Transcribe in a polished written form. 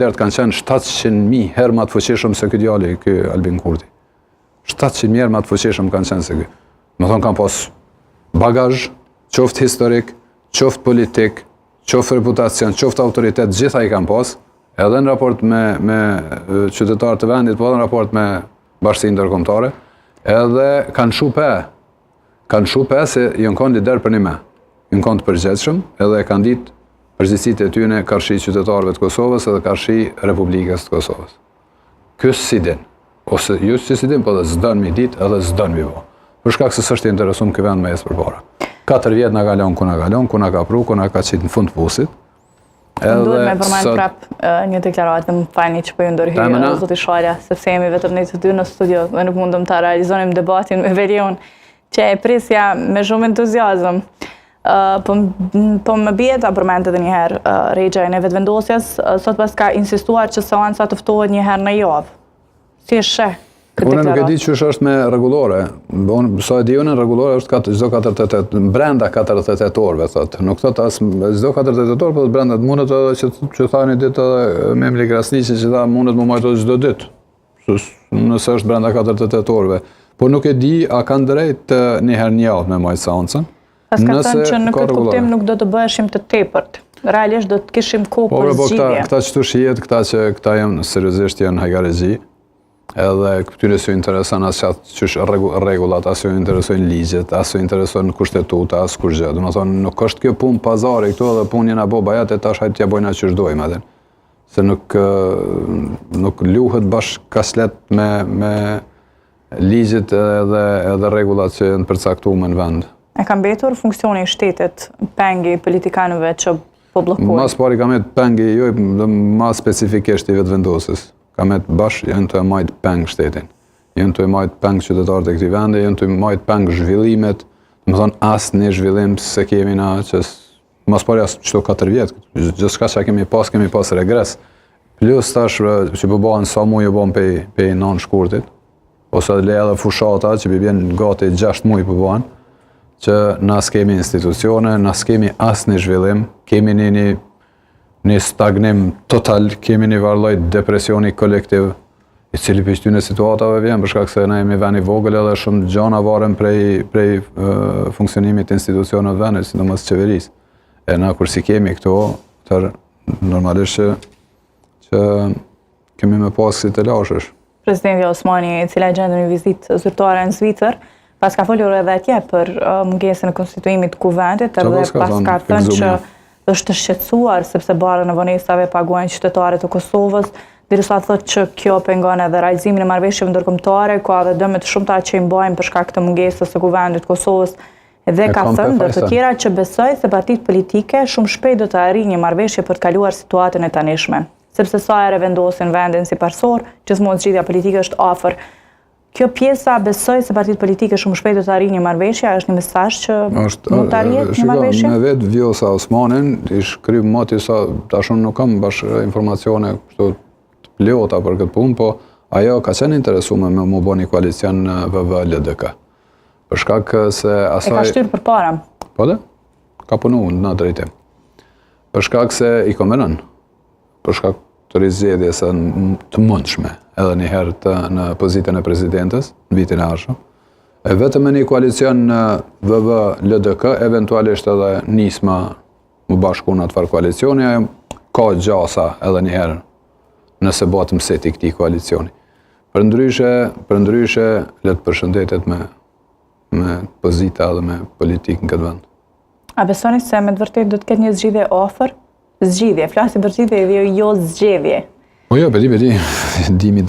kanë qenë 700.000 herë më të fuqishëm se ky djali, ky Albin Kurti. 700.000 herë më të fuqishëm kanë qenë se ky. Më thonë kanë pas bagazh, qoftë historik, qoftë politik, qoftë reputacion, qoftë autoritet, gjitha i kanë pas, edhe në raport me qytetarët të vendit, po edhe në raport me bashkësinë ndërkombëtare, edhe kanë shupe se janë kanë lider për një me. Janë kanë të përgjithshëm, edhe kanë ditë përgjegjësitë e tyre karshi qytetarëve të Kosovës edhe karshi Republikës të Kosovës. Ky si din, ose ju si din, po dhe s'don mi ditë edhe s'don mi bo. Për shkak se s'është interesuar ky vend me jesë përpara. 4 vjet na kalon, ku na ka pru, ku na ka qitë në fund pusit. Duhet me përmend prap një deklaratë, më falni që po ju ndërhyj zoti Shala, sepse jemi vetëm ne të dy në studio dhe nuk mundëm ta realizonim debatin me Verion, që e prisja me shumë entuziazëm. Po më bie ta përmend edhe një herë Rexha e vetëvendosjes, sot pas ka insistuar që seanca të ftohet një herë në javë. Si e sheh? Unë nuk e di që është me rregullore. Sa e di unë, rregullore është çdo 48 brenda 48 orëve, thotë. Nuk thotë as çdo 48 orë, por brenda mundet edhe që thani ditë edhe Memli Krasniqi që tha mundet më marrë çdo ditë. Nëse është brenda 48 orëve. Po nuk e di a kanë drejt një herë në javë me marrë seancën. Pas ka thënë që në këtë kuptim nuk do të bëheshim të tepërt. Realisht do të kishim kohë për zgjidhje. Këta që tu shihet, këta janë seriozisht janë hajgaregji. Edhe këtyre s'ju intereson as ç'është rregullat, as ju interesojnë ligjet, as ju interesojnë kushtetuta, as kurrë gjë. Domethënë nuk është kjo punë pazari këtu edhe punë jena boba ja tash hajt t'ja bojna ç'është dojmë atë. Se nuk luhet bashkëkaslet me ligjet edhe rregullat që janë përcaktuar në vend. E ka mbetur funksioni i shtetit pengi politikanëve që po bllokojnë? Mas pari ka mbetur pengi jo, më specifikisht i vetëvendosjes. Ka me të bashkë janë të majtë peng shtetin. Janë të majtë peng qytetarët e këtij vendi, janë të majtë peng zhvillimet, më thonë asë një zhvillim se kemi na që mas pari asë qëto 4 vjetë, gjithçka që kemi pas regres. Plus tash që përbëhen sa muj e bon pe non shkurtit, ose le edhe fushata që përbjen gati 6 muj përbëhen, që na s'kemi institucione, na s'kemi asë një zhvillim, kemi një stagnim total, kemi një varlloj depresioni kolektiv, i cili për këtyre situatave vjen, për shkak se na jemi vend i vogël edhe shumë gjëra varen prej funksionimit të institucioneve të vendit, sidomos qeverisë. E na kur si kemi këto, normalisht që kemi me pas si të lashësh. Presidenti Osmani, e cila gjendet një vizitë zyrtare në Zvicër, pas ka folur edhe atje për mungesën e konstituimit të kuvendit, edhe pas ka thënë që është të shqetësuar sepse barën e vonesave paguajnë qytetarët e Kosovës, derisa thotë që kjo pengon edhe realizimin e marrëveshjeve ndërkombëtare, ka edhe dëme të shumta që i mbajnë për shkak të mungesës së kuvendit të Kosovës. Dhe ka thënë ndër të tjera që besoj se partitë politike shumë shpejt do të arrijnë një marrëveshje për të kaluar situatën e tanishme, sepse sa herë vendosin vendin si parsor, gjithmonë zgjidhja politike është afër. Kjo pjesa besoj se partitë politike shumë shpejt do të arrijnë një marrëveshje, është një mesazh që mund të arrihet një marrëveshje? Me vetë Vjosa Osmanin, i shkryp moti sa tash unë nuk kam bash informacione kështu të plota për këtë punë, po ajo ka qenë interesuar me më bëni koalicion VV-LDK. Për shkak se asaj... E ka shtyrë për para? Po dhe? Ka punu në drejtim. Për shkak se i komenën. Për shkak të rizgjedhjes të mundshme, edhe një herë në pozitën e presidentës, në vitin e ardhshëm. E vetëm me një koalicion në VV-LDK, eventualisht edhe nisma më bashku në atëfar koalicioni, ka gjasa edhe një herë nëse bëhet mëseti këtij koalicioni. Për ndryshe, le të përshëndetet me pozita dhe me politikë në këtë vend. A besoni se me të vërtet do të ketë një zgjidhje afër? Zgjidhje, flasim për zgjidhje dhe jo zgjedhje. Po jo, bedi, dimi